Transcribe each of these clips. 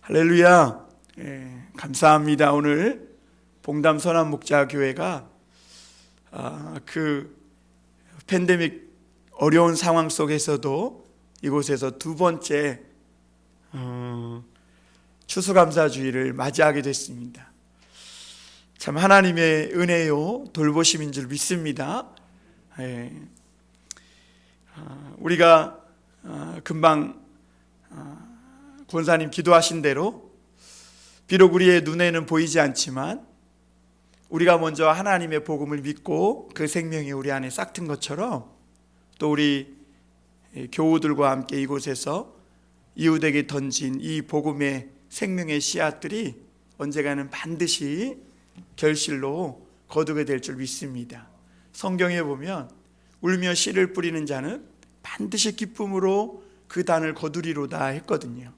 할렐루야. 감사합니다. 오늘 봉담 선한목자교회가 그 팬데믹 어려운 상황 속에서도 이곳에서 두 번째 추수감사주의를 맞이하게 됐습니다. 참 하나님의 은혜요 돌보심인 줄 믿습니다. 우리가 금방 권사님 기도하신 대로 비록 우리의 눈에는 보이지 않지만 우리가 먼저 하나님의 복음을 믿고 그 생명이 우리 안에 싹튼 것처럼 또 우리 교우들과 함께 이곳에서 이웃에게 던진 이 복음의 생명의 씨앗들이 언젠가는 반드시 결실로 거두게 될 줄 믿습니다. 성경에 보면 울며 씨를 뿌리는 자는 반드시 기쁨으로 그 단을 거두리로다 했거든요.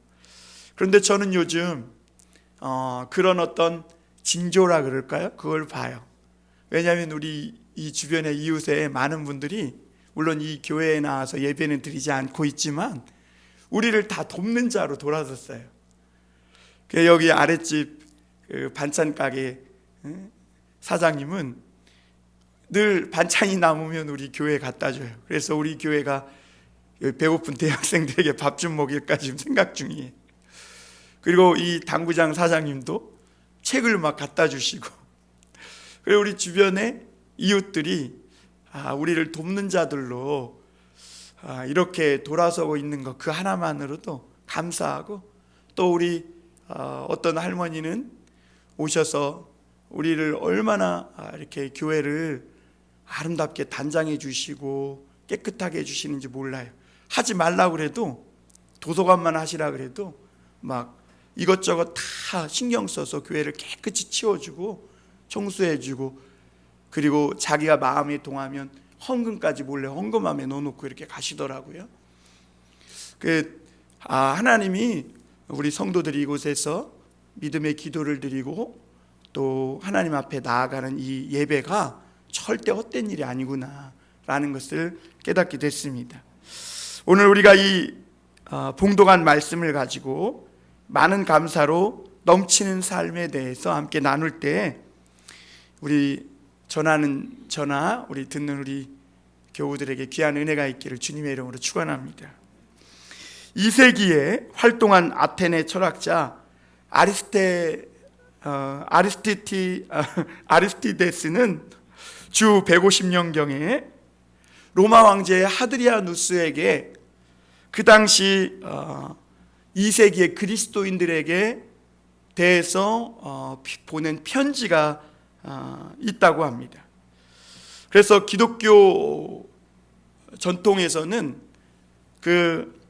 그런데 저는 요즘 그런 어떤 징조라 그럴까요? 그걸 봐요. 왜냐하면 우리 이 주변의 이웃에 많은 분들이 물론 이 교회에 나와서 예배는 드리지 않고 있지만 우리를 다 돕는 자로 돌아섰어요. 여기 아랫집 반찬 가게 사장님은 늘 반찬이 남으면 우리 교회에 갖다 줘요. 그래서 우리 교회가 배고픈 대학생들에게 밥 좀 먹일까 지금 생각 중이에요. 그리고 이 당구장 사장님도 책을 막 갖다 주시고, 그리고 우리 주변의 이웃들이 우리를 돕는 자들로 이렇게 돌아서고 있는 것 그 하나만으로도 감사하고, 또 우리 어떤 할머니는 오셔서 우리를 얼마나 이렇게 교회를 아름답게 단장해 주시고 깨끗하게 해주시는지 몰라요. 하지 말라고 그래도, 도서관만 하시라 그래도 막 이것저것 다 신경 써서 교회를 깨끗이 치워주고 청소해주고, 그리고 자기가 마음에 동하면 헌금까지 몰래 헌금함에 넣어놓고 이렇게 가시더라고요. 하나님이 우리 성도들이 이곳에서 믿음의 기도를 드리고 또 하나님 앞에 나아가는 이 예배가 절대 헛된 일이 아니구나 라는 것을 깨닫게 됐습니다. 오늘 우리가 이 봉독한 말씀을 가지고 많은 감사로 넘치는 삶에 대해서 함께 나눌 때 우리 우리 듣는 우리 교우들에게 귀한 은혜가 있기를 주님의 이름으로 축원합니다. 2세기에 활동한 아테네 철학자 아리스티데스는 주 150년경에 로마 황제 하드리아누스에게 그 당시 2세기의 그리스도인들에게 대해서 보낸 편지가 있다고 합니다. 그래서 기독교 전통에서는 그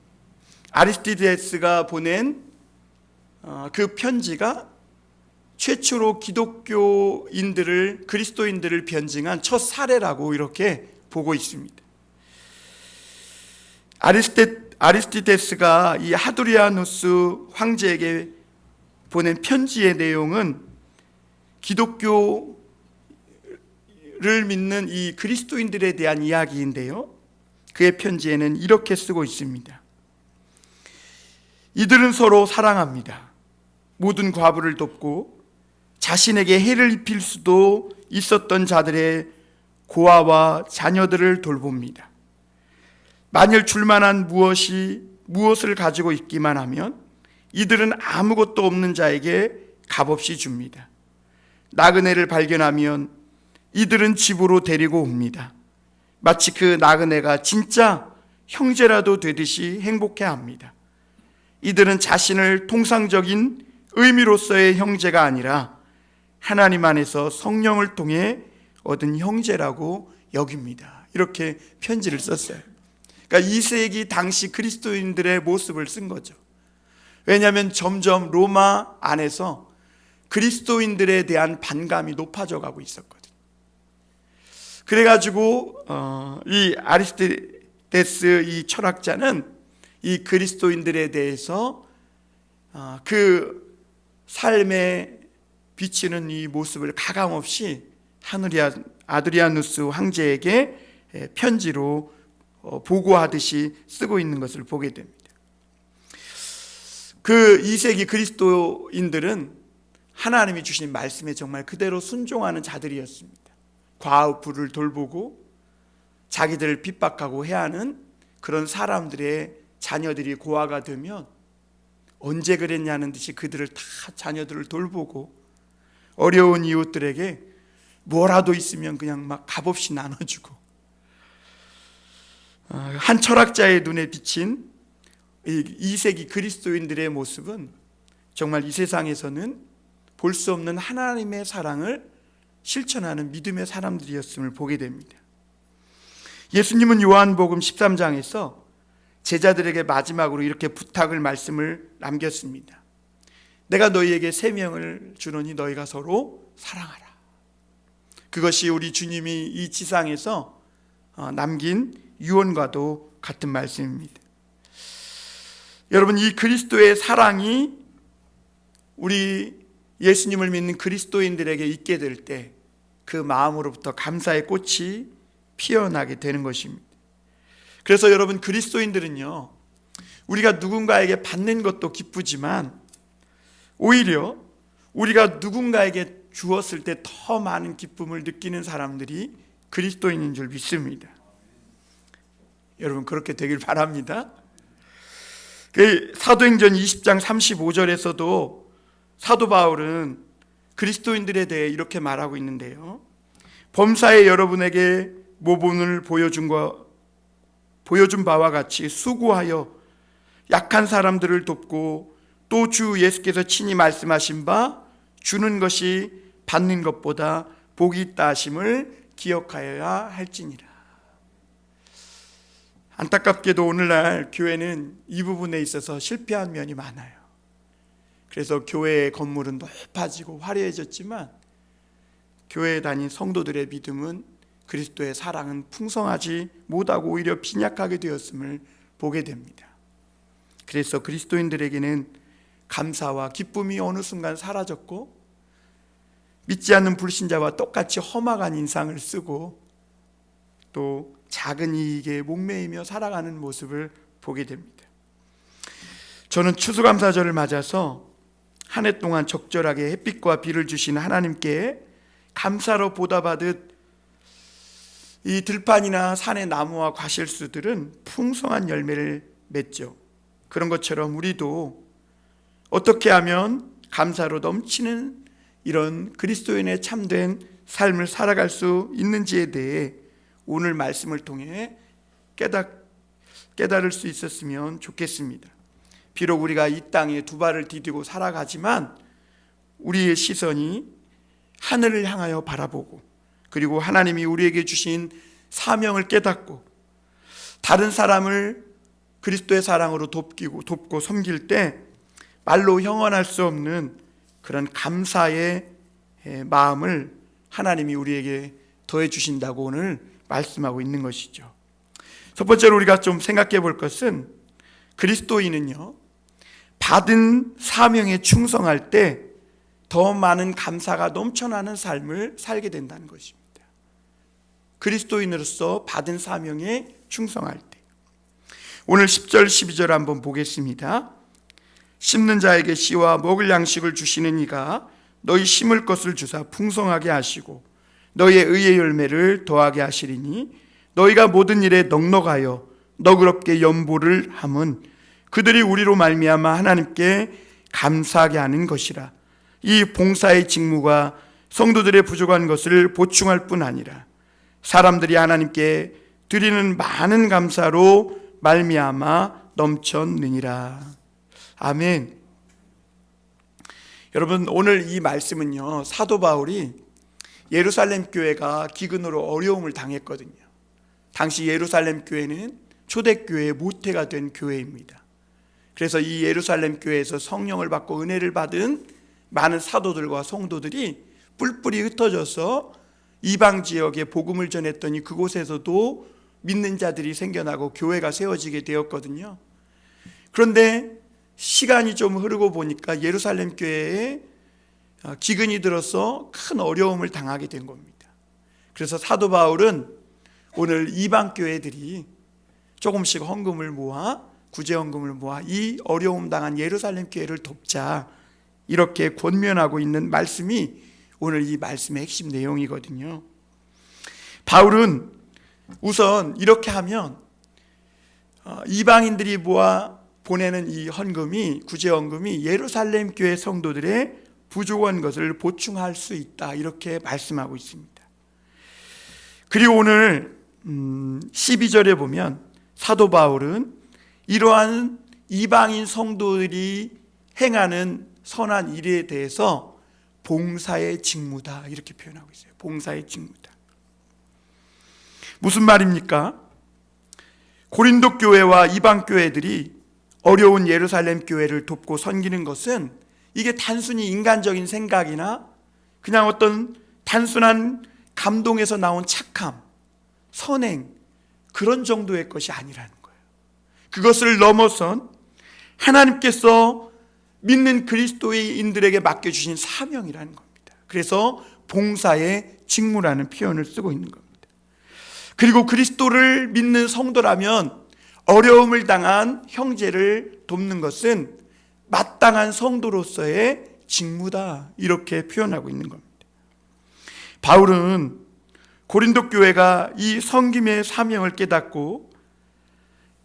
아리스티데스가 보낸 그 편지가 최초로 그리스도인들을 변증한 첫 사례라고 이렇게 보고 있습니다. 아리스티데스가 이 하드리아누스 황제에게 보낸 편지의 내용은 기독교를 믿는 이 그리스도인들에 대한 이야기인데요, 그의 편지에는 이렇게 쓰고 있습니다. 이들은 서로 사랑합니다. 모든 과부를 돕고 자신에게 해를 입힐 수도 있었던 자들의 고아와 자녀들을 돌봅니다. 만일 줄만한 무엇을 가지고 있기만 하면 이들은 아무것도 없는 자에게 값없이 줍니다. 나그네를 발견하면 이들은 집으로 데리고 옵니다. 마치 그 나그네가 진짜 형제라도 되듯이 행복해합니다. 이들은 자신을 통상적인 의미로서의 형제가 아니라 하나님 안에서 성령을 통해 얻은 형제라고 여깁니다. 이렇게 편지를 썼어요. 그러니까 2세기 당시 그리스도인들의 모습을 쓴 거죠. 왜냐하면 점점 로마 안에서 그리스도인들에 대한 반감이 높아져 가고 있었거든요. 그래가지고 이 아리스티데스 이 철학자는 이 그리스도인들에 대해서 그 삶에 비치는 이 모습을 가감없이 아드리아누스 황제에게 편지로 보고하듯이 쓰고 있는 것을 보게 됩니다. 그 2세기 그리스도인들은 하나님이 주신 말씀에 정말 그대로 순종하는 자들이었습니다. 과부를 돌보고 자기들을 핍박하고 해하는 그런 사람들의 자녀들이 고아가 되면 언제 그랬냐는 듯이 그들을 다 자녀들을 돌보고 어려운 이웃들에게 뭐라도 있으면 그냥 막 값없이 나눠주고, 한 철학자의 눈에 비친 이 2세기 그리스도인들의 모습은 정말 이 세상에서는 볼 수 없는 하나님의 사랑을 실천하는 믿음의 사람들이었음을 보게 됩니다. 예수님은 요한복음 13장에서 제자들에게 마지막으로 이렇게 부탁을 말씀을 남겼습니다. 내가 너희에게 새 명을 주노니 너희가 서로 사랑하라. 그것이 우리 주님이 이 지상에서 남긴 유언과도 같은 말씀입니다. 여러분, 이 그리스도의 사랑이 우리 예수님을 믿는 그리스도인들에게 있게 될 때 그 마음으로부터 감사의 꽃이 피어나게 되는 것입니다. 그래서 여러분, 그리스도인들은요, 우리가 누군가에게 받는 것도 기쁘지만 오히려 우리가 누군가에게 주었을 때 더 많은 기쁨을 느끼는 사람들이 그리스도인인 줄 믿습니다. 여러분, 그렇게 되길 바랍니다. 사도행전 20장 35절에서도 사도 바울은 그리스도인들에 대해 이렇게 말하고 있는데요, 범사에 여러분에게 모본을 보여준 바와 같이 수고하여 약한 사람들을 돕고 또 주 예수께서 친히 말씀하신 바 주는 것이 받는 것보다 복이 있다 하심을 기억하여야 할지니라. 안타깝게도 오늘날 교회는 이 부분에 있어서 실패한 면이 많아요. 그래서 교회의 건물은 높아지고 화려해졌지만 교회에 다닌 성도들의 믿음은, 그리스도의 사랑은 풍성하지 못하고 오히려 빈약하게 되었음을 보게 됩니다. 그래서 그리스도인들에게는 감사와 기쁨이 어느 순간 사라졌고, 믿지 않는 불신자와 똑같이 험악한 인상을 쓰고 또 작은 이익에 목매이며 살아가는 모습을 보게 됩니다. 저는 추수감사절을 맞아서 한 해 동안 적절하게 햇빛과 비를 주신 하나님께 감사로 보답하듯 이 들판이나 산의 나무와 과실수들은 풍성한 열매를 맺죠. 그런 것처럼 우리도 어떻게 하면 감사로 넘치는 이런 그리스도인의 참된 삶을 살아갈 수 있는지에 대해 오늘 말씀을 통해 깨달을 수 있었으면 좋겠습니다. 비록 우리가 이 땅에 두 발을 디디고 살아가지만 우리의 시선이 하늘을 향하여 바라보고, 그리고 하나님이 우리에게 주신 사명을 깨닫고 다른 사람을 그리스도의 사랑으로 돕고 섬길 때 말로 형언할 수 없는 그런 감사의 마음을 하나님이 우리에게 더해 주신다고 오늘 말씀하고 있는 것이죠. 첫 번째로 우리가 좀 생각해 볼 것은, 그리스도인은요, 받은 사명에 충성할 때 더 많은 감사가 넘쳐나는 삶을 살게 된다는 것입니다. 그리스도인으로서 받은 사명에 충성할 때. 오늘 10절 12절 한번 보겠습니다. 심는 자에게 씨와 먹을 양식을 주시는 이가 너희 심을 것을 주사 풍성하게 하시고 너희의 의의 열매를 더하게 하시리니, 너희가 모든 일에 넉넉하여 너그럽게 연보를 함은 그들이 우리로 말미암아 하나님께 감사하게 하는 것이라. 이 봉사의 직무가 성도들의 부족한 것을 보충할 뿐 아니라 사람들이 하나님께 드리는 많은 감사로 말미암아 넘쳤느니라. 아멘. 여러분, 오늘 이 말씀은요, 사도 바울이 예루살렘 교회가 기근으로 어려움을 당했거든요. 당시 예루살렘 교회는 초대교회의 모태가 된 교회입니다. 그래서 이 예루살렘 교회에서 성령을 받고 은혜를 받은 많은 사도들과 성도들이 뿔뿔이 흩어져서 이방 지역에 복음을 전했더니 그곳에서도 믿는 자들이 생겨나고 교회가 세워지게 되었거든요. 그런데 시간이 좀 흐르고 보니까 예루살렘 교회에 기근이 들어서 큰 어려움을 당하게 된 겁니다. 그래서 사도 바울은 오늘 이방 교회들이 조금씩 헌금을 모아 구제헌금을 모아 이 어려움 당한 예루살렘 교회를 돕자, 이렇게 권면하고 있는 말씀이 오늘 이 말씀의 핵심 내용이거든요. 바울은 우선 이렇게 하면 이방인들이 모아 보내는 이 헌금이, 구제헌금이 예루살렘 교회 성도들의 부족한 것을 보충할 수 있다, 이렇게 말씀하고 있습니다. 그리고 오늘 12절에 보면 사도 바울은 이러한 이방인 성도들이 행하는 선한 일에 대해서 봉사의 직무다, 이렇게 표현하고 있어요. 봉사의 직무다. 무슨 말입니까? 고린도 교회와 이방 교회들이 어려운 예루살렘 교회를 돕고 섬기는 것은 이게 단순히 인간적인 생각이나 그냥 어떤 단순한 감동에서 나온 착함, 선행, 그런 정도의 것이 아니라는 거예요. 그것을 넘어선 하나님께서 믿는 그리스도인들에게 맡겨주신 사명이라는 겁니다. 그래서 봉사의 직무라는 표현을 쓰고 있는 겁니다. 그리고 그리스도를 믿는 성도라면 어려움을 당한 형제를 돕는 것은 마땅한 성도로서의 직무다, 이렇게 표현하고 있는 겁니다. 바울은 고린도 교회가 이 섬김의 사명을 깨닫고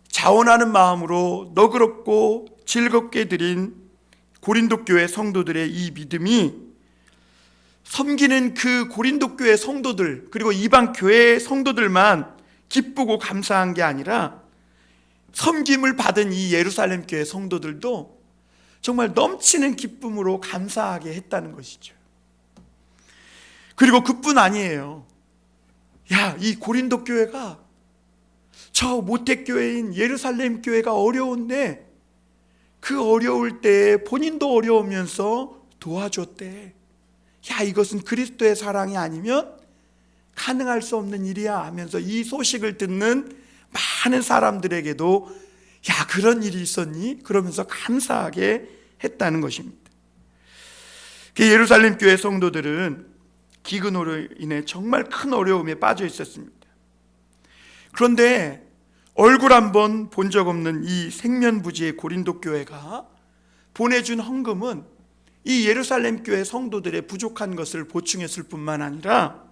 자원하는 마음으로 너그럽고 즐겁게 드린 고린도 교회 성도들의 이 믿음이 섬기는 그 고린도 교회 성도들, 그리고 이방 교회 성도들만 기쁘고 감사한 게 아니라 섬김을 받은 이 예루살렘 교회 성도들도 정말 넘치는 기쁨으로 감사하게 했다는 것이죠. 그리고 그뿐 아니에요. 야, 이 고린도 교회가 저 모태교회인 예루살렘 교회가 어려운데 그 어려울 때 본인도 어려우면서 도와줬대. 야, 이것은 그리스도의 사랑이 아니면 가능할 수 없는 일이야 하면서 이 소식을 듣는 많은 사람들에게도 야, 그런 일이 있었니? 그러면서 감사하게 했다는 것입니다. 그 예루살렘 교회 성도들은 기근으로 인해 정말 큰 어려움에 빠져 있었습니다. 그런데 얼굴 한번 본 적 없는 이 생면부지의 고린도 교회가 보내준 헌금은 이 예루살렘 교회 성도들의 부족한 것을 보충했을 뿐만 아니라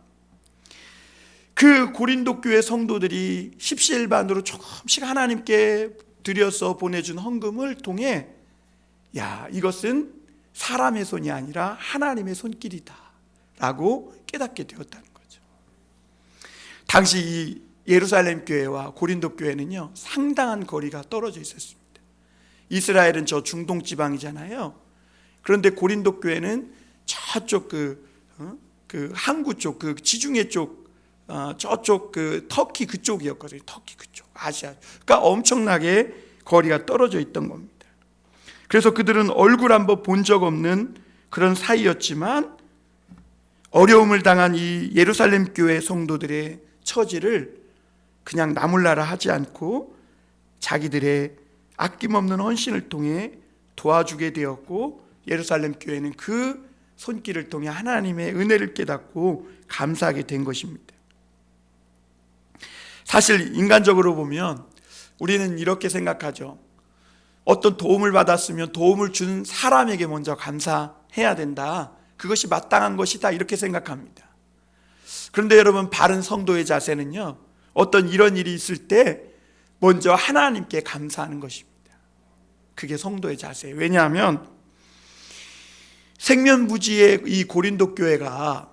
그 고린도 교회 성도들이 십시일반으로 조금씩 하나님께 드려서 보내준 헌금을 통해 야, 이것은 사람의 손이 아니라 하나님의 손길이다 라고 깨닫게 되었다는 거죠. 당시 이 예루살렘 교회와 고린도 교회는요, 상당한 거리가 떨어져 있었습니다. 이스라엘은 저 중동 지방이잖아요. 그런데 고린도 교회는 저쪽 그 항구 쪽, 그 지중해 쪽, 저쪽 그 터키 그쪽이었거든요. 터키 그쪽, 아시아. 그러니까 엄청나게 거리가 떨어져 있던 겁니다. 그래서 그들은 얼굴 한번 본 적 없는 그런 사이였지만 어려움을 당한 이 예루살렘 교회 성도들의 처지를 그냥 나몰라라 하지 않고 자기들의 아낌없는 헌신을 통해 도와주게 되었고, 예루살렘 교회는 그 손길을 통해 하나님의 은혜를 깨닫고 감사하게 된 것입니다. 사실 인간적으로 보면 우리는 이렇게 생각하죠. 어떤 도움을 받았으면 도움을 준 사람에게 먼저 감사해야 된다, 그것이 마땅한 것이다, 이렇게 생각합니다. 그런데 여러분, 바른 성도의 자세는요, 어떤 이런 일이 있을 때 먼저 하나님께 감사하는 것입니다. 그게 성도의 자세예요. 왜냐하면 생면부지의 이 고린도 교회가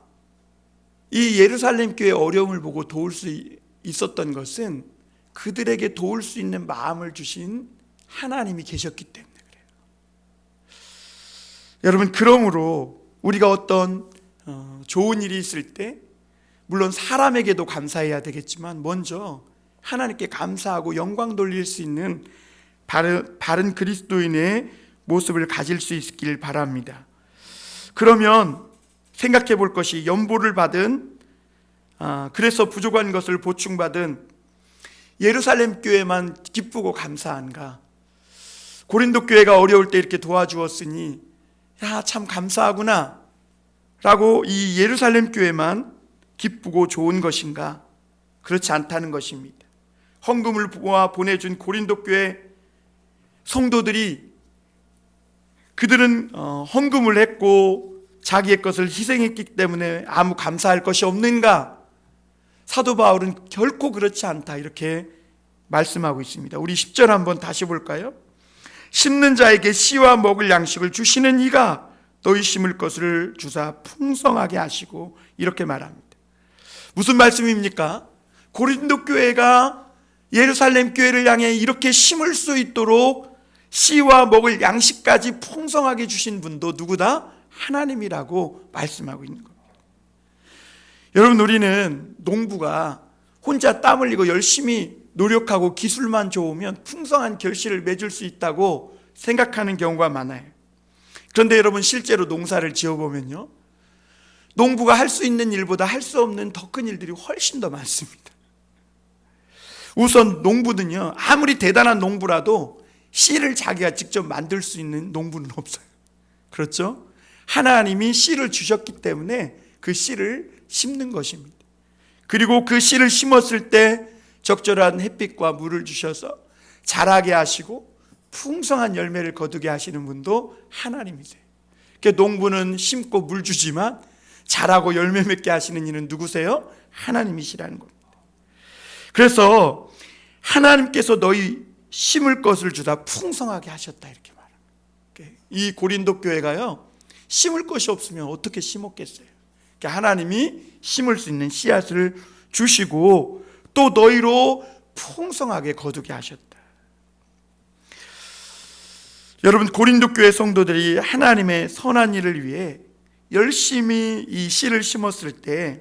이 예루살렘 교회의 어려움을 보고 도울 수 있었던 것은 그들에게 도울 수 있는 마음을 주신 하나님이 계셨기 때문에 그래요. 여러분, 그러므로 우리가 어떤 좋은 일이 있을 때 물론 사람에게도 감사해야 되겠지만 먼저 하나님께 감사하고 영광 돌릴 수 있는 바른 그리스도인의 모습을 가질 수 있길 바랍니다. 그러면 생각해 볼 것이, 연보를 받은, 그래서 부족한 것을 보충받은 예루살렘 교회만 기쁘고 감사한가? 고린도 교회가 어려울 때 이렇게 도와주었으니 야, 참 감사하구나 라고 이 예루살렘 교회만 기쁘고 좋은 것인가? 그렇지 않다는 것입니다. 헌금을 모아 보내준 고린도 교회 성도들이 그들은 헌금을 했고 자기의 것을 희생했기 때문에 아무 감사할 것이 없는가? 사도 바울은 결코 그렇지 않다 이렇게 말씀하고 있습니다. 우리 10절 한번 다시 볼까요? 심는 자에게 씨와 먹을 양식을 주시는 이가 너희 심을 것을 주사 풍성하게 하시고 이렇게 말합니다. 무슨 말씀입니까? 고린도 교회가 예루살렘 교회를 향해 이렇게 심을 수 있도록 씨와 먹을 양식까지 풍성하게 주신 분도 누구다? 하나님이라고 말씀하고 있는 겁니다. 여러분, 우리는 농부가 혼자 땀 흘리고 열심히 노력하고 기술만 좋으면 풍성한 결실을 맺을 수 있다고 생각하는 경우가 많아요. 그런데 여러분, 실제로 농사를 지어보면요, 농부가 할 수 있는 일보다 할 수 없는 더 큰 일들이 훨씬 더 많습니다. 우선 농부는요, 아무리 대단한 농부라도 씨를 자기가 직접 만들 수 있는 농부는 없어요. 그렇죠? 하나님이 씨를 주셨기 때문에 그 씨를 심는 것입니다. 그리고 그 씨를 심었을 때 적절한 햇빛과 물을 주셔서 자라게 하시고 풍성한 열매를 거두게 하시는 분도 하나님이세요. 그러니까 농부는 심고 물 주지만 자라고 열매 맺게 하시는 이는 누구세요? 하나님이시라는 겁니다. 그래서 하나님께서 너희 심을 것을 주다 풍성하게 하셨다 이렇게 말합니다. 이 고린도 교회가요, 심을 것이 없으면 어떻게 심었겠어요? 그러니까 하나님이 심을 수 있는 씨앗을 주시고 또 너희로 풍성하게 거두게 하셨다. 여러분, 고린도 교회 성도들이 하나님의 선한 일을 위해 열심히 이 씨를 심었을 때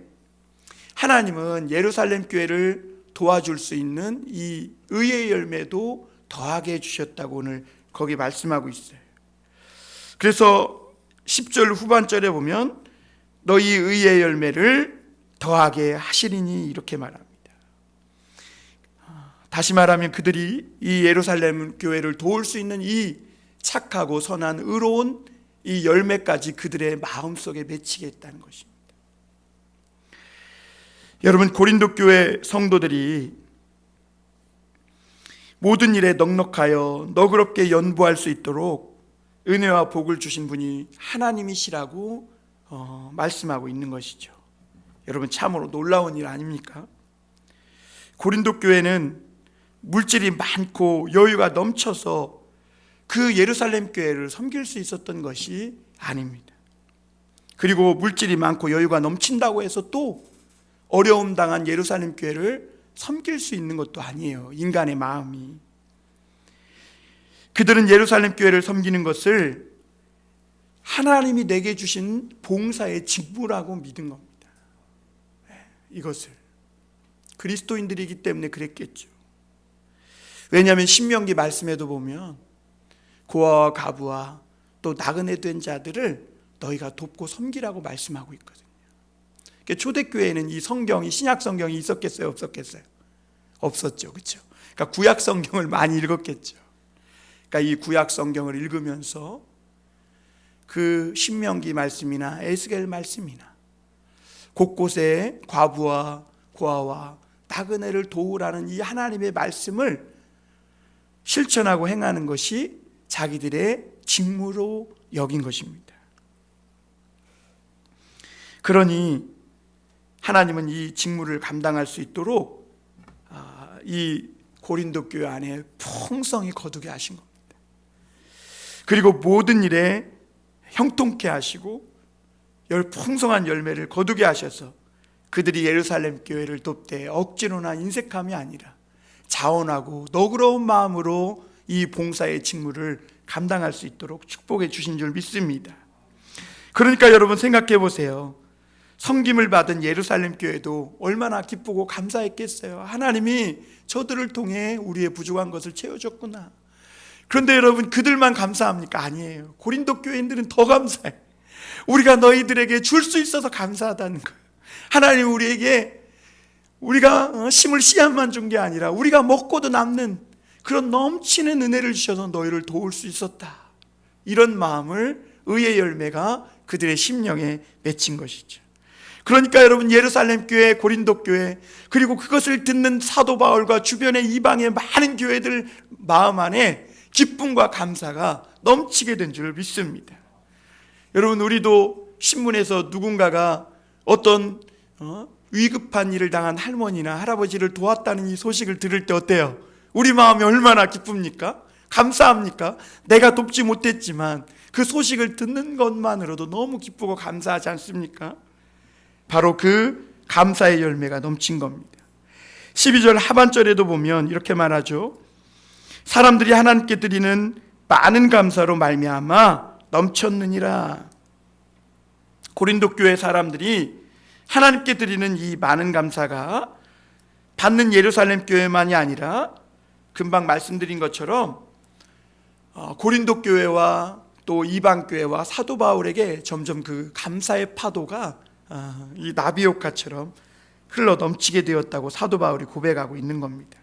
하나님은 예루살렘 교회를 도와줄 수 있는 이 의의 열매도 더하게 해주셨다고 오늘 거기 말씀하고 있어요. 그래서 10절 후반절에 보면 너희 의의 열매를 더하게 하시리니 이렇게 말합니다. 다시 말하면 그들이 이 예루살렘 교회를 도울 수 있는 이 착하고 선한 의로운 이 열매까지 그들의 마음속에 맺히겠다는 것입니다. 여러분, 고린도 교회 성도들이 모든 일에 넉넉하여 너그럽게 연보할 수 있도록 은혜와 복을 주신 분이 하나님이시라고 말씀하고 있는 것이죠. 여러분, 참으로 놀라운 일 아닙니까? 고린도 교회는 물질이 많고 여유가 넘쳐서 그 예루살렘 교회를 섬길 수 있었던 것이 아닙니다. 그리고 물질이 많고 여유가 넘친다고 해서 또 어려움 당한 예루살렘 교회를 섬길 수 있는 것도 아니에요. 인간의 마음이. 그들은 예루살렘 교회를 섬기는 것을 하나님이 내게 주신 봉사의 직무라고 믿은 겁니다. 이것을 그리스도인들이기 때문에 그랬겠죠. 왜냐하면 신명기 말씀에도 보면 고아와 가부와 또 나그네 된 자들을 너희가 돕고 섬기라고 말씀하고 있거든요. 초대교회에는 이 성경이, 신약 성경이 있었겠어요? 없었겠어요? 없었죠. 그렇죠? 그러니까 구약 성경을 많이 읽었겠죠. 그러니까 이 구약 성경을 읽으면서 그 신명기 말씀이나 에스겔 말씀이나 곳곳에 과부와 고아와 나그네를 도우라는 이 하나님의 말씀을 실천하고 행하는 것이 자기들의 직무로 여긴 것입니다. 그러니 하나님은 이 직무를 감당할 수 있도록 이 고린도 교회 안에 풍성히 거두게 하신 겁니다. 그리고 모든 일에 형통케 하시고 풍성한 열매를 거두게 하셔서 그들이 예루살렘 교회를 돕되 억지로나 인색함이 아니라 자원하고 너그러운 마음으로 이 봉사의 직무를 감당할 수 있도록 축복해 주신 줄 믿습니다. 그러니까 여러분 생각해 보세요. 섬김을 받은 예루살렘 교회도 얼마나 기쁘고 감사했겠어요. 하나님이 저들을 통해 우리의 부족한 것을 채워줬구나. 그런데 여러분, 그들만 감사합니까? 아니에요. 고린도 교회인들은 더 감사해. 우리가 너희들에게 줄 수 있어서 감사하다는 거예요. 하나님 우리에게 우리가 심을 씨앗만 준 게 아니라 우리가 먹고도 남는 그런 넘치는 은혜를 주셔서 너희를 도울 수 있었다. 이런 마음을 의의 열매가 그들의 심령에 맺힌 것이죠. 그러니까 여러분, 예루살렘 교회, 고린도 교회, 그리고 그것을 듣는 사도 바울과 주변의 이방의 많은 교회들 마음 안에 기쁨과 감사가 넘치게 된 줄 믿습니다. 여러분, 우리도 신문에서 누군가가 어떤 위급한 일을 당한 할머니나 할아버지를 도왔다는 이 소식을 들을 때 어때요? 우리 마음이 얼마나 기쁩니까? 감사합니까? 내가 돕지 못했지만 그 소식을 듣는 것만으로도 너무 기쁘고 감사하지 않습니까? 바로 그 감사의 열매가 넘친 겁니다. 12절 하반절에도 보면 이렇게 말하죠. 사람들이 하나님께 드리는 많은 감사로 말미암아 넘쳤느니라. 고린도 교회 사람들이 하나님께 드리는 이 많은 감사가 받는 예루살렘 교회만이 아니라 금방 말씀드린 것처럼 고린도 교회와 또 이방 교회와 사도 바울에게 점점 그 감사의 파도가 이 나비효과처럼 흘러 넘치게 되었다고 사도 바울이 고백하고 있는 겁니다.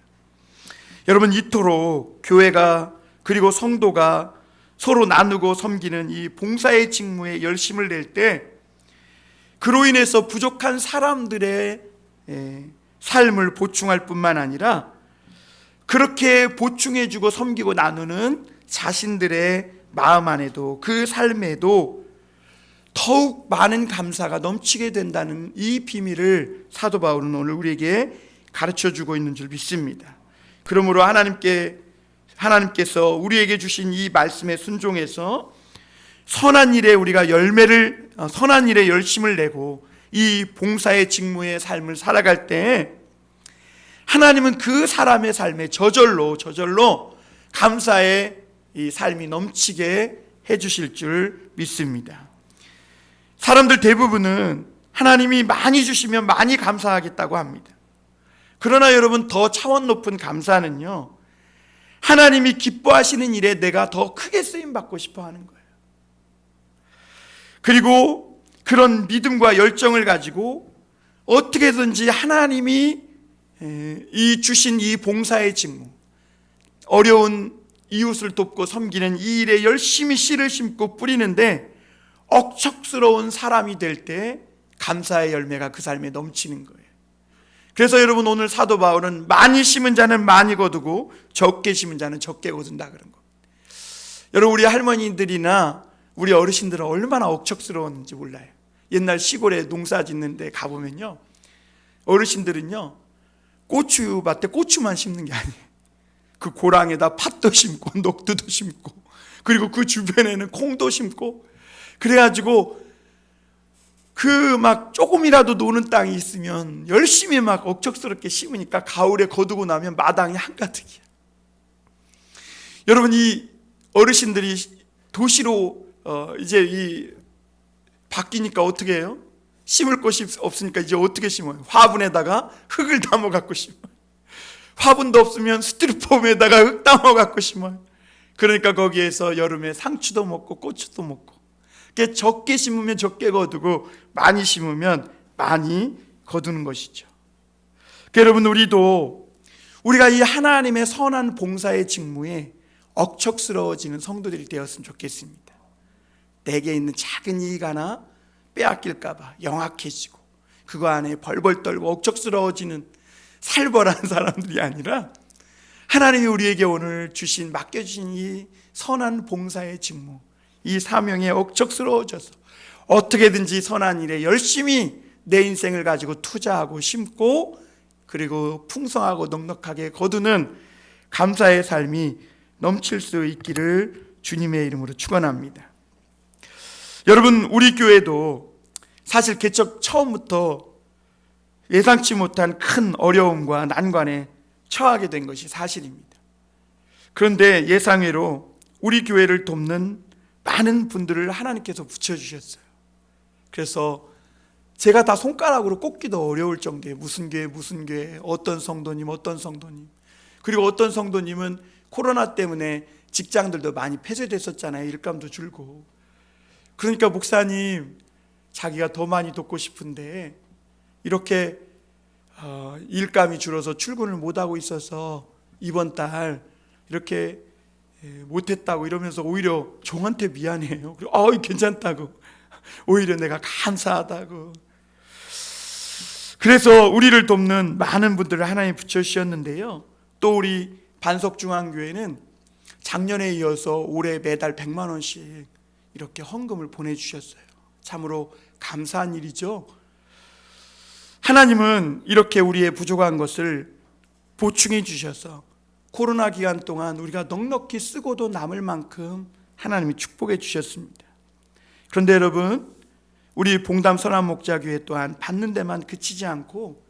여러분, 이토록 교회가 그리고 성도가 서로 나누고 섬기는 이 봉사의 직무에 열심을 낼 때 그로 인해서 부족한 사람들의 삶을 보충할 뿐만 아니라 그렇게 보충해주고 섬기고 나누는 자신들의 마음 안에도 그 삶에도 더욱 많은 감사가 넘치게 된다는 이 비밀을 사도 바울은 오늘 우리에게 가르쳐주고 있는 줄 믿습니다. 그러므로 하나님께서 우리에게 주신 이 말씀에 순종해서 선한 일에 우리가 선한 일에 열심을 내고 이 봉사의 직무의 삶을 살아갈 때 하나님은 그 사람의 삶에 저절로 감사의 이 삶이 넘치게 해주실 줄 믿습니다. 사람들 대부분은 하나님이 많이 주시면 많이 감사하겠다고 합니다. 그러나 여러분, 더 차원 높은 감사는요, 하나님이 기뻐하시는 일에 내가 더 크게 쓰임받고 싶어 하는 거예요. 그리고 그런 믿음과 열정을 가지고 어떻게든지 하나님이 이 주신 이 봉사의 직무, 어려운 이웃을 돕고 섬기는 이 일에 열심히 씨를 심고 뿌리는데 억척스러운 사람이 될 때 감사의 열매가 그 삶에 넘치는 거예요. 그래서 여러분, 오늘 사도 바울은 많이 심은 자는 많이 거두고 적게 심은 자는 적게 거둔다 그런 겁니다. 여러분, 우리 할머니들이나 우리 어르신들은 얼마나 억척스러웠는지 몰라요. 옛날 시골에 농사 짓는 데 가보면요, 어르신들은요 고추밭에 고추만 심는 게 아니에요. 그 고랑에다 팥도 심고 녹두도 심고 그리고 그 주변에는 콩도 심고 그래가지고 그 막 조금이라도 노는 땅이 있으면 열심히 막 억척스럽게 심으니까 가을에 거두고 나면 마당이 한가득이야. 여러분, 이 어르신들이 도시로 이제 바뀌니까 어떻게 해요? 심을 곳이 없으니까 이제 어떻게 심어요? 화분에다가 흙을 담아 갖고 심어요. 화분도 없으면 스티로폼에다가 흙 담아 갖고 심어요. 그러니까 거기에서 여름에 상추도 먹고 고추도 먹고. 적게 심으면 적게 거두고 많이 심으면 많이 거두는 것이죠. 여러분, 우리가 이 하나님의 선한 봉사의 직무에 억척스러워지는 성도들이 되었으면 좋겠습니다. 내게 있는 작은 이익 하나 빼앗길까 봐 영악해지고 그거 안에 벌벌 떨고 억척스러워지는 살벌한 사람들이 아니라 하나님이 우리에게 오늘 맡겨주신 이 선한 봉사의 직무, 이 사명에 억척스러워져서 어떻게든지 선한 일에 열심히 내 인생을 가지고 투자하고 심고 그리고 풍성하고 넉넉하게 거두는 감사의 삶이 넘칠 수 있기를 주님의 이름으로 축원합니다. 여러분, 우리 교회도 사실 개척 처음부터 예상치 못한 큰 어려움과 난관에 처하게 된 것이 사실입니다. 그런데 예상외로 우리 교회를 돕는 많은 분들을 하나님께서 붙여주셨어요. 그래서 제가 다 손가락으로 꼽기도 어려울 정도의 무슨 교회, 어떤 성도님, 그리고 어떤 성도님은 코로나 때문에 직장들도 많이 폐쇄됐었잖아요. 일감도 줄고. 그러니까 목사님, 자기가 더 많이 돕고 싶은데 이렇게 일감이 줄어서 출근을 못하고 있어서 이번 달 이렇게 못했다고 이러면서 오히려 종한테 미안해요. 괜찮다고, 오히려 내가 감사하다고. 그래서 우리를 돕는 많은 분들을 하나님 붙여주셨는데요, 또 우리 반석중앙교회는 작년에 이어서 올해 매달 100만 원씩 이렇게 헌금을 보내주셨어요. 참으로 감사한 일이죠. 하나님은 이렇게 우리의 부족한 것을 보충해 주셔서 코로나 기간 동안 우리가 넉넉히 쓰고도 남을 만큼 하나님이 축복해 주셨습니다. 그런데 여러분, 우리 봉담 선한목자교회 또한 받는 데만 그치지 않고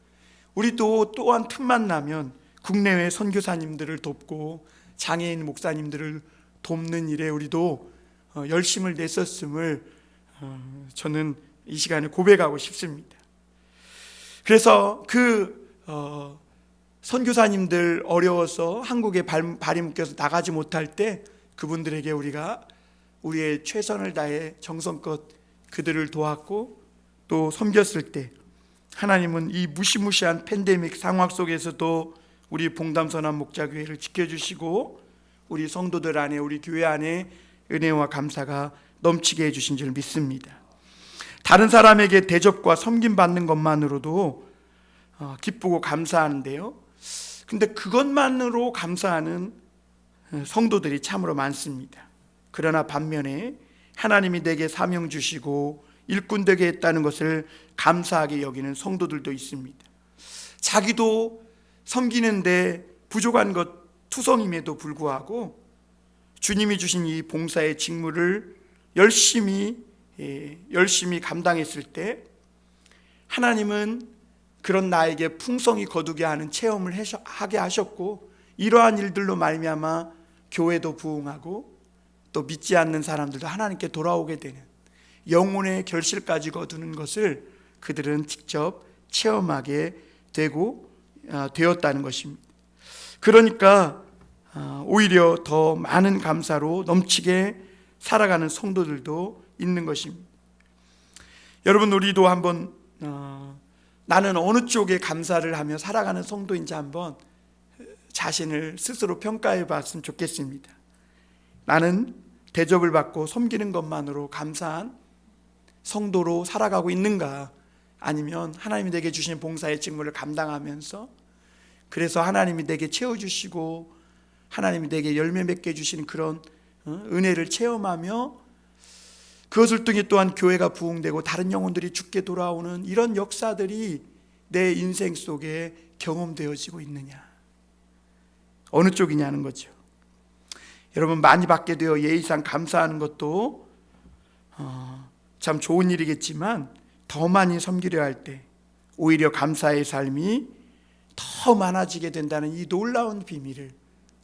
우리도 또한 틈만 나면 국내외 선교사님들을 돕고 장애인 목사님들을 돕는 일에 우리도 열심을 냈었음을 저는 이 시간에 고백하고 싶습니다. 그래서 선교사님들 어려워서 한국에 발이 묶여서 나가지 못할 때 그분들에게 우리가 우리의 최선을 다해 정성껏 그들을 도왔고 또 섬겼을 때 하나님은 이 무시무시한 팬데믹 상황 속에서도 우리 봉담선한 목자교회를 지켜주시고 우리 성도들 안에, 우리 교회 안에 은혜와 감사가 넘치게 해주신 줄 믿습니다. 다른 사람에게 대접과 섬김받는 것만으로도 기쁘고 감사하는데요, 근데 그것만으로 감사하는 성도들이 참으로 많습니다. 그러나 반면에 하나님이 내게 사명 주시고 일꾼 되게 했다는 것을 감사하게 여기는 성도들도 있습니다. 자기도 섬기는데 부족한 것 투성임에도 불구하고 주님이 주신 이 봉사의 직무를 열심히 감당했을 때 하나님은 그런 나에게 풍성히 거두게 하는 체험을 하게 하셨고, 이러한 일들로 말미암아 교회도 부흥하고 또 믿지 않는 사람들도 하나님께 돌아오게 되는 영혼의 결실까지 거두는 것을 그들은 직접 체험하게 되었다는 것입니다. 그러니까 오히려 더 많은 감사로 넘치게 살아가는 성도들도 있는 것입니다. 여러분, 우리도 한번 나는 어느 쪽에 감사를 하며 살아가는 성도인지 한번 자신을 스스로 평가해 봤으면 좋겠습니다. 나는 대접을 받고 섬기는 것만으로 감사한 성도로 살아가고 있는가, 아니면 하나님이 내게 주신 봉사의 직무를 감당하면서 그래서 하나님이 내게 채워주시고 하나님이 내게 열매 맺게 해주시는 그런 은혜를 체험하며 그것을 통해 또한 교회가 부흥되고 다른 영혼들이 죽게 돌아오는 이런 역사들이 내 인생 속에 경험되어지고 있느냐, 어느 쪽이냐는 거죠. 여러분, 많이 받게 되어 예의상 감사하는 것도 참 좋은 일이겠지만 더 많이 섬기려 할 때 오히려 감사의 삶이 더 많아지게 된다는 이 놀라운 비밀을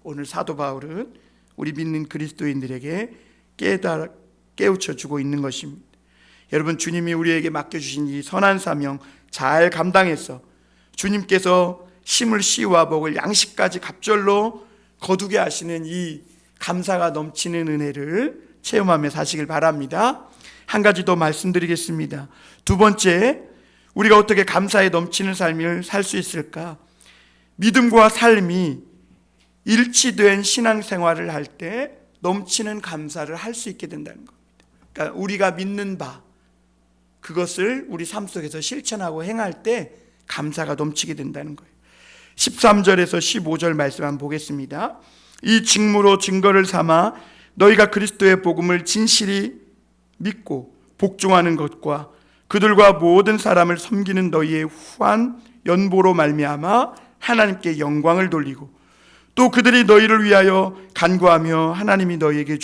오늘 사도 바울은 우리 믿는 그리스도인들에게 깨우쳐 주고 있는 것입니다. 여러분, 주님이 우리에게 맡겨주신 이 선한 사명 잘 감당해서 주님께서 심을 씨와 먹을 양식까지 갑절로 거두게 하시는 이 감사가 넘치는 은혜를 체험하며 사시길 바랍니다. 한 가지 더 말씀드리겠습니다. 두 번째, 우리가 어떻게 감사에 넘치는 삶을 살 수 있을까? 믿음과 삶이 일치된 신앙생활을 할 때 넘치는 감사를 할 수 있게 된다는 겁니다. 그러니까 우리가 믿는 바, 그것을 우리 삶 속에서 실천하고 행할 때 감사가 넘치게 된다는 거예요. 13절에서 15절 말씀 한번 보겠습니다. 이 직무로 증거를 삼아 너희가 그리스도의 복음을 진실히 믿고 복종하는 것과 그들과 모든 사람을 섬기는 너희의 후한 연보로 말미암아 하나님께 영광을 돌리고 또 그들이 너희를 위하여 간구하며 하나님이 너희에게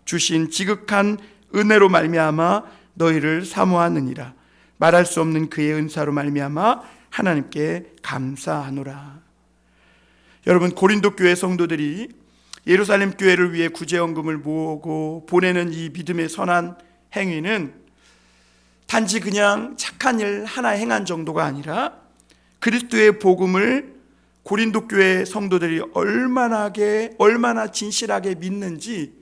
주신 지극한 은혜로 말미암아 너희를 사모하느니라. 말할 수 없는 그의 은사로 말미암아 하나님께 감사하노라. 여러분, 고린도 교회 성도들이 예루살렘 교회를 위해 구제헌금을 모으고 보내는 이 믿음의 선한 행위는 단지 그냥 착한 일 하나 행한 정도가 아니라 그리스도의 복음을 고린도 교회 성도들이 얼마나 진실하게 믿는지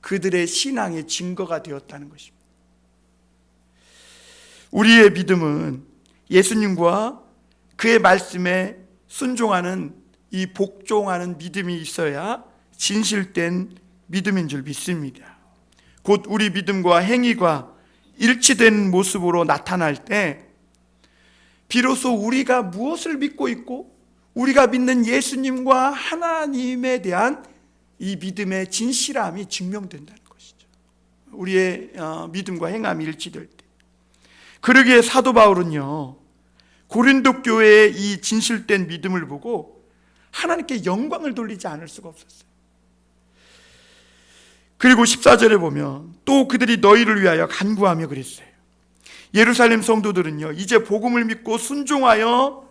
그들의 신앙의 증거가 되었다는 것입니다. 우리의 믿음은 예수님과 그의 말씀에 순종하는 이 복종하는 믿음이 있어야 진실된 믿음인 줄 믿습니다. 곧 우리 믿음과 행위가 일치된 모습으로 나타날 때 비로소 우리가 무엇을 믿고 있고 우리가 믿는 예수님과 하나님에 대한 이 믿음의 진실함이 증명된다는 것이죠. 우리의 믿음과 행함이 일치될 때. 그러기에 사도 바울은요, 고린도 교회의 이 진실된 믿음을 보고 하나님께 영광을 돌리지 않을 수가 없었어요. 그리고 14절에 보면 또 그들이 너희를 위하여 간구하며 그랬어요. 예루살렘 성도들은요, 이제 복음을 믿고 순종하여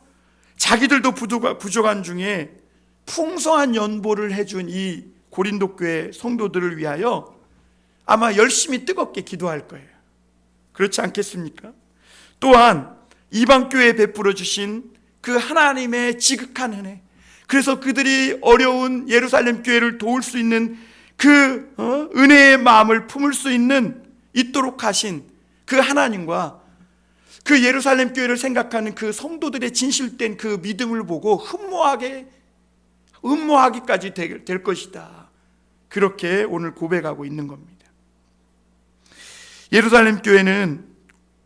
자기들도 부족한 중에 풍성한 연보를 해준 이 고린도 교회 성도들을 위하여 아마 열심히 뜨겁게 기도할 거예요. 그렇지 않겠습니까? 또한 이방 교회에 베풀어 주신 그 하나님의 지극한 은혜, 그래서 그들이 어려운 예루살렘 교회를 도울 수 있는 그 은혜의 마음을 품을 수 있도록 하신 그 하나님과 그 예루살렘 교회를 생각하는 그 성도들의 진실된 그 믿음을 보고 흠모하기까지 될 것이다. 그렇게 오늘 고백하고 있는 겁니다. 예루살렘 교회는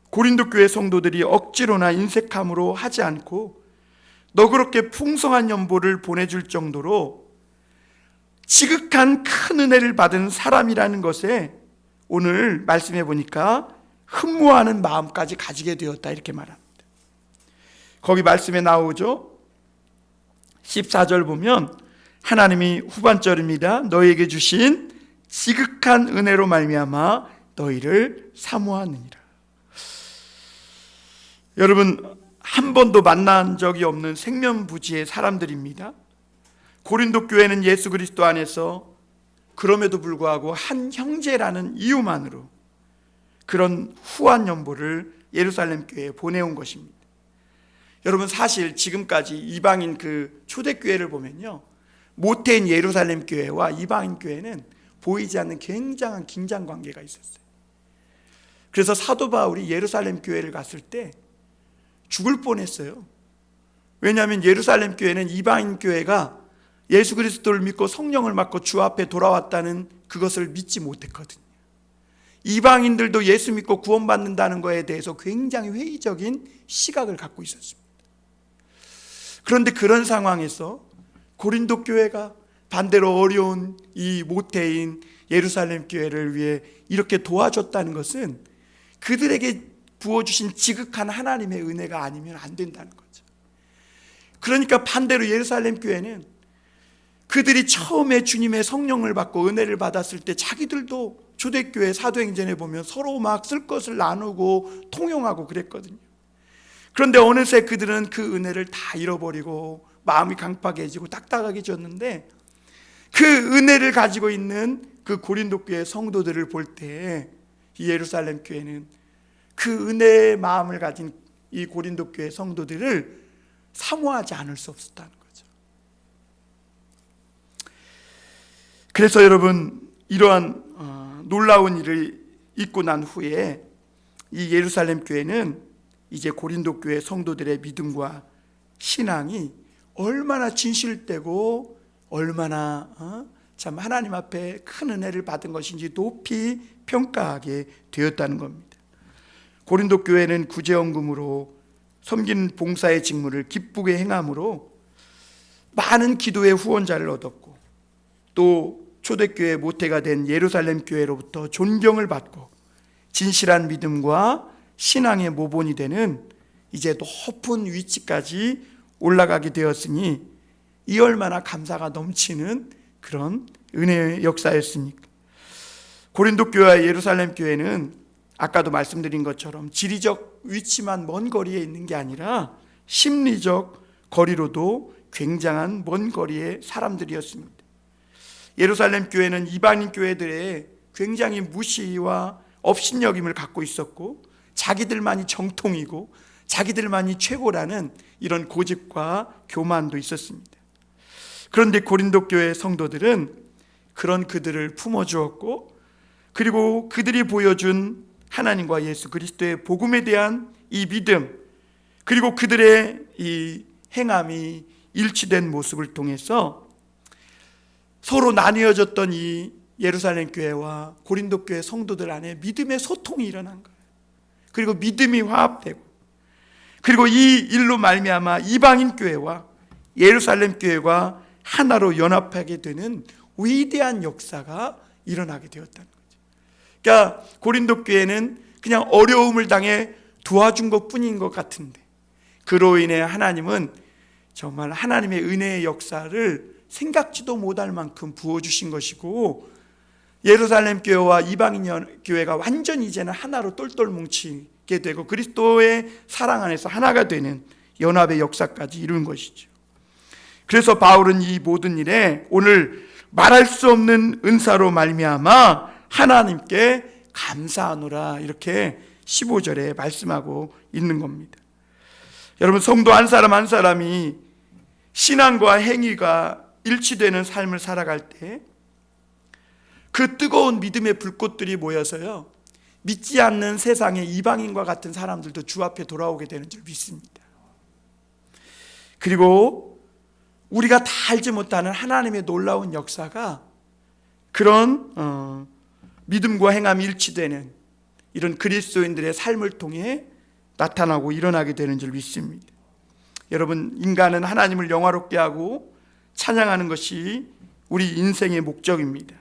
고린도 교회 성도들이 억지로나 인색함으로 하지 않고 너그럽게 풍성한 연보를 보내줄 정도로 지극한 큰 은혜를 받은 사람이라는 것에 오늘 말씀해 보니까 흠모하는 마음까지 가지게 되었다, 이렇게 말합니다. 거기 말씀에 나오죠. 14절 보면 하나님이 후반절입니다. 너희에게 주신 지극한 은혜로 말미암아 너희를 사모하느니라. 여러분, 한 번도 만난 적이 없는 생면부지의 사람들입니다. 고린도 교회는 예수 그리스도 안에서 그럼에도 불구하고 한 형제라는 이유만으로 그런 후한 연보를 예루살렘 교회에 보내온 것입니다. 여러분, 사실 지금까지 이방인 그 초대교회를 보면요, 모태인 예루살렘 교회와 이방인 교회는 보이지 않는 굉장한 긴장 관계가 있었어요. 그래서 사도 바울이 예루살렘 교회를 갔을 때 죽을 뻔했어요. 왜냐하면 예루살렘 교회는 이방인 교회가 예수 그리스도를 믿고 성령을 받고 주 앞에 돌아왔다는 그것을 믿지 못했거든요. 이방인들도 예수 믿고 구원받는다는 것에 대해서 굉장히 회의적인 시각을 갖고 있었습니다. 그런데 그런 상황에서 고린도 교회가 반대로 어려운 이 모태인 예루살렘 교회를 위해 이렇게 도와줬다는 것은 그들에게 부어주신 지극한 하나님의 은혜가 아니면 안 된다는 거죠. 그러니까 반대로 예루살렘 교회는 그들이 처음에 주님의 성령을 받고 은혜를 받았을 때 자기들도 초대교회 사도행전에 보면 서로 막 쓸 것을 나누고 통용하고 그랬거든요. 그런데 어느새 그들은 그 은혜를 다 잃어버리고 마음이 강팍해지고 딱딱하게 졌는데, 그 은혜를 가지고 있는 그 고린도 교회 성도들을 볼 때 이 예루살렘 교회는 그 은혜의 마음을 가진 이 고린도 교회 성도들을 사모하지 않을 수 없었다는 거죠. 그래서 여러분, 이러한 놀라운 일을 있고 난 후에 이 예루살렘 교회는 이제 고린도 교회 성도들의 믿음과 신앙이 얼마나 진실되고 얼마나 참 하나님 앞에 큰 은혜를 받은 것인지 높이 평가하게 되었다는 겁니다. 고린도 교회는 구제헌금으로 섬기는 봉사의 직무를 기쁘게 행함으로 많은 기도의 후원자를 얻었고, 또 초대교회 모태가 된 예루살렘 교회로부터 존경을 받고 진실한 믿음과 신앙의 모본이 되는 이제 높은 위치까지 올라가게 되었으니 이 얼마나 감사가 넘치는 그런 은혜의 역사였습니까? 고린도 교회와 예루살렘 교회는 아까도 말씀드린 것처럼 지리적 위치만 먼 거리에 있는 게 아니라 심리적 거리로도 굉장한 먼 거리의 사람들이었습니다. 예루살렘 교회는 이방인 교회들의 굉장히 무시와 업신여김을 갖고 있었고, 자기들만이 정통이고 자기들만이 최고라는 이런 고집과 교만도 있었습니다. 그런데 고린도 교회 성도들은 그런 그들을 품어주었고, 그리고 그들이 보여준 하나님과 예수 그리스도의 복음에 대한 이 믿음, 그리고 그들의 이 행함이 일치된 모습을 통해서 서로 나뉘어졌던 이 예루살렘 교회와 고린도 교회 성도들 안에 믿음의 소통이 일어난 거예요. 그리고 믿음이 화합되고, 그리고 이 일로 말미암아 이방인 교회와 예루살렘 교회가 하나로 연합하게 되는 위대한 역사가 일어나게 되었다는 거죠. 그러니까 고린도 교회는 그냥 어려움을 당해 도와준 것뿐인 것 같은데, 그로 인해 하나님은 정말 하나님의 은혜의 역사를 생각지도 못할 만큼 부어주신 것이고, 예루살렘 교회와 이방인 교회가 완전히 이제는 하나로 똘똘 뭉치게 되고 그리스도의 사랑 안에서 하나가 되는 연합의 역사까지 이룬 것이죠. 그래서 바울은 이 모든 일에 오늘 말할 수 없는 은사로 말미암아 하나님께 감사하노라, 이렇게 15절에 말씀하고 있는 겁니다. 여러분, 성도 한 사람 한 사람이 신앙과 행위가 일치되는 삶을 살아갈 때 그 뜨거운 믿음의 불꽃들이 모여서요, 믿지 않는 세상의 이방인과 같은 사람들도 주 앞에 돌아오게 되는 줄 믿습니다. 그리고 우리가 다 알지 못하는 하나님의 놀라운 역사가 그런 믿음과 행함이 일치되는 이런 그리스도인들의 삶을 통해 나타나고 일어나게 되는 줄 믿습니다. 여러분, 인간은 하나님을 영화롭게 하고 찬양하는 것이 우리 인생의 목적입니다.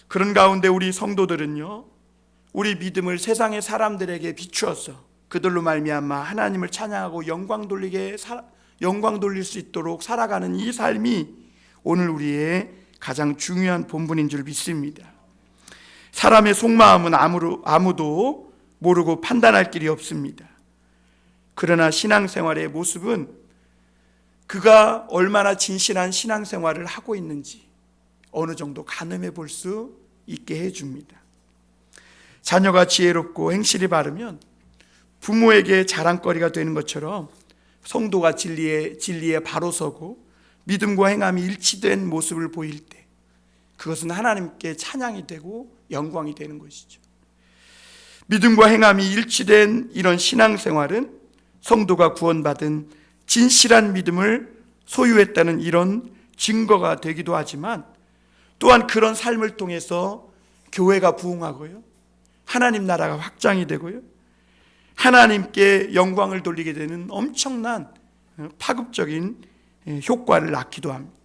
그런 가운데 우리 성도들은요, 우리 믿음을 세상의 사람들에게 비추어서 그들로 말미암아 하나님을 찬양하고 영광 돌릴 수 있도록 살아가는 이 삶이 오늘 우리의 가장 중요한 본분인 줄 믿습니다. 사람의 속마음은 아무도 모르고 판단할 길이 없습니다. 그러나 신앙생활의 모습은 그가 얼마나 진실한 신앙생활을 하고 있는지 어느 정도 가늠해 볼 수 있게 해줍니다. 자녀가 지혜롭고 행실이 바르면 부모에게 자랑거리가 되는 것처럼 성도가 진리에 바로 서고 믿음과 행함이 일치된 모습을 보일 때 그것은 하나님께 찬양이 되고 영광이 되는 것이죠. 믿음과 행함이 일치된 이런 신앙생활은 성도가 구원받은 진실한 믿음을 소유했다는 이런 증거가 되기도 하지만, 또한 그런 삶을 통해서 교회가 부흥하고요, 하나님 나라가 확장이 되고요, 하나님께 영광을 돌리게 되는 엄청난 파급적인 효과를 낳기도 합니다.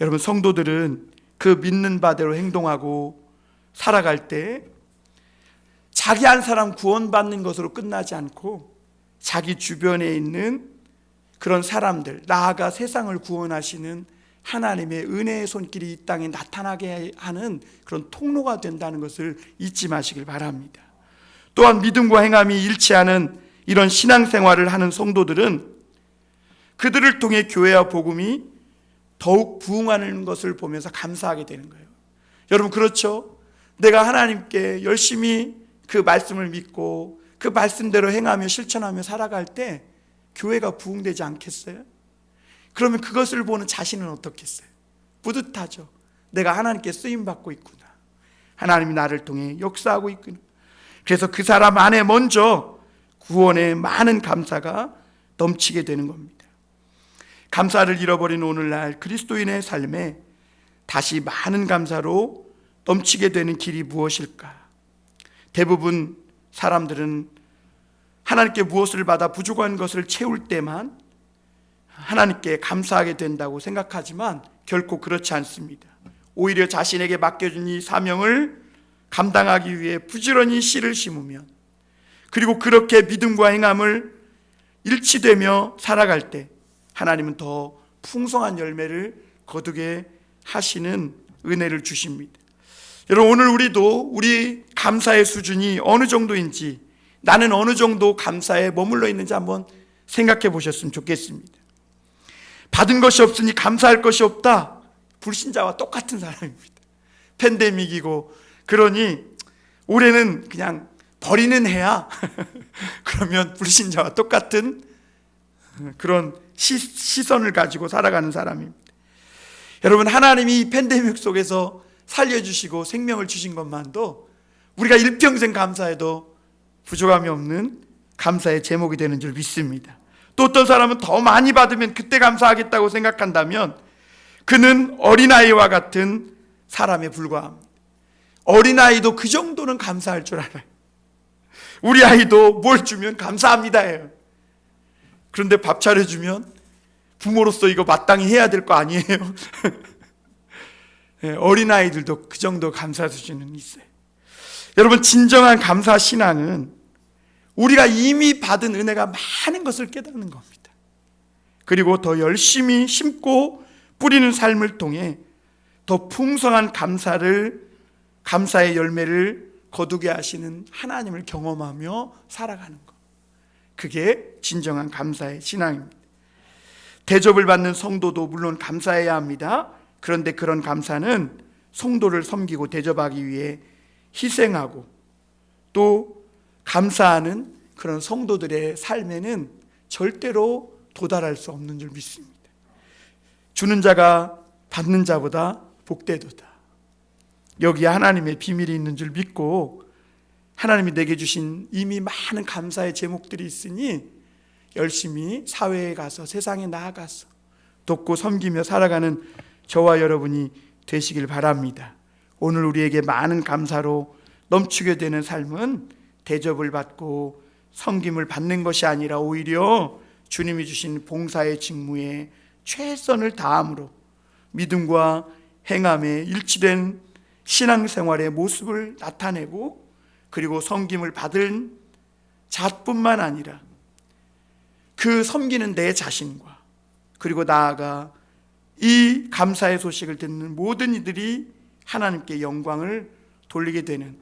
여러분, 성도들은 그 믿는 바대로 행동하고 살아갈 때 자기 한 사람 구원받는 것으로 끝나지 않고 자기 주변에 있는 그런 사람들, 나아가 세상을 구원하시는 하나님의 은혜의 손길이 이 땅에 나타나게 하는 그런 통로가 된다는 것을 잊지 마시길 바랍니다. 또한 믿음과 행함이 일치하는 이런 신앙생활을 하는 성도들은 그들을 통해 교회와 복음이 더욱 부흥하는 것을 보면서 감사하게 되는 거예요. 여러분, 그렇죠? 내가 하나님께 열심히 그 말씀을 믿고 그 말씀대로 행하며 실천하며 살아갈 때 교회가 부흥되지 않겠어요? 그러면 그것을 보는 자신은 어떻겠어요? 뿌듯하죠. 내가 하나님께 쓰임받고 있구나, 하나님이 나를 통해 역사하고 있구나. 그래서 그 사람 안에 먼저 구원의 많은 감사가 넘치게 되는 겁니다. 감사를 잃어버린 오늘날 그리스도인의 삶에 다시 많은 감사로 넘치게 되는 길이 무엇일까? 대부분 사람들은 하나님께 무엇을 받아 부족한 것을 채울 때만 하나님께 감사하게 된다고 생각하지만 결코 그렇지 않습니다. 오히려 자신에게 맡겨준 이 사명을 감당하기 위해 부지런히 씨를 심으면, 그리고 그렇게 믿음과 행함을 일치되며 살아갈 때 하나님은 더 풍성한 열매를 거두게 하시는 은혜를 주십니다. 여러분, 오늘 우리도 우리 감사의 수준이 어느 정도인지, 나는 어느 정도 감사에 머물러 있는지 한번 생각해 보셨으면 좋겠습니다. 받은 것이 없으니 감사할 것이 없다, 불신자와 똑같은 사람입니다. 팬데믹이고 그러니 올해는 그냥 버리는 해야 그러면 불신자와 똑같은 그런 시선을 가지고 살아가는 사람입니다. 여러분, 하나님이 이 팬데믹 속에서 살려주시고 생명을 주신 것만도 우리가 일평생 감사해도 부족함이 없는 감사의 제목이 되는 줄 믿습니다. 또 어떤 사람은 더 많이 받으면 그때 감사하겠다고 생각한다면 그는 어린아이와 같은 사람에 불과합니다. 어린아이도 그 정도는 감사할 줄 알아요. 우리 아이도 뭘 주면 감사합니다 해요. 그런데 밥 차려주면 부모로서 이거 마땅히 해야 될 거 아니에요? 어린아이들도 그 정도 감사 수준은 있어요. 여러분, 진정한 감사 신앙은 우리가 이미 받은 은혜가 많은 것을 깨닫는 겁니다. 그리고 더 열심히 심고 뿌리는 삶을 통해 더 풍성한 감사의 열매를 거두게 하시는 하나님을 경험하며 살아가는 것. 그게 진정한 감사의 신앙입니다. 대접을 받는 성도도 물론 감사해야 합니다. 그런데 그런 감사는 성도를 섬기고 대접하기 위해 희생하고 또 감사하는 그런 성도들의 삶에는 절대로 도달할 수 없는 줄 믿습니다. 주는 자가 받는 자보다 복되도다. 여기에 하나님의 비밀이 있는 줄 믿고 하나님이 내게 주신 이미 많은 감사의 제목들이 있으니 열심히 사회에 가서 세상에 나아가서 돕고 섬기며 살아가는 저와 여러분이 되시길 바랍니다. 오늘 우리에게 많은 감사로 넘치게 되는 삶은 대접을 받고 섬김을 받는 것이 아니라 오히려 주님이 주신 봉사의 직무에 최선을 다함으로 믿음과 행함에 일치된 신앙생활의 모습을 나타내고 그리고 섬김을 받은 자뿐만 아니라 그 섬기는 내 자신과 그리고 나아가 이 감사의 소식을 듣는 모든 이들이 하나님께 영광을 돌리게 되는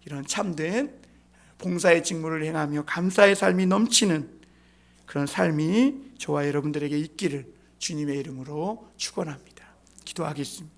이런 참된 봉사의 직무를 행하며 감사의 삶이 넘치는 그런 삶이 저와 여러분들에게 있기를 주님의 이름으로 축원합니다. 기도하겠습니다.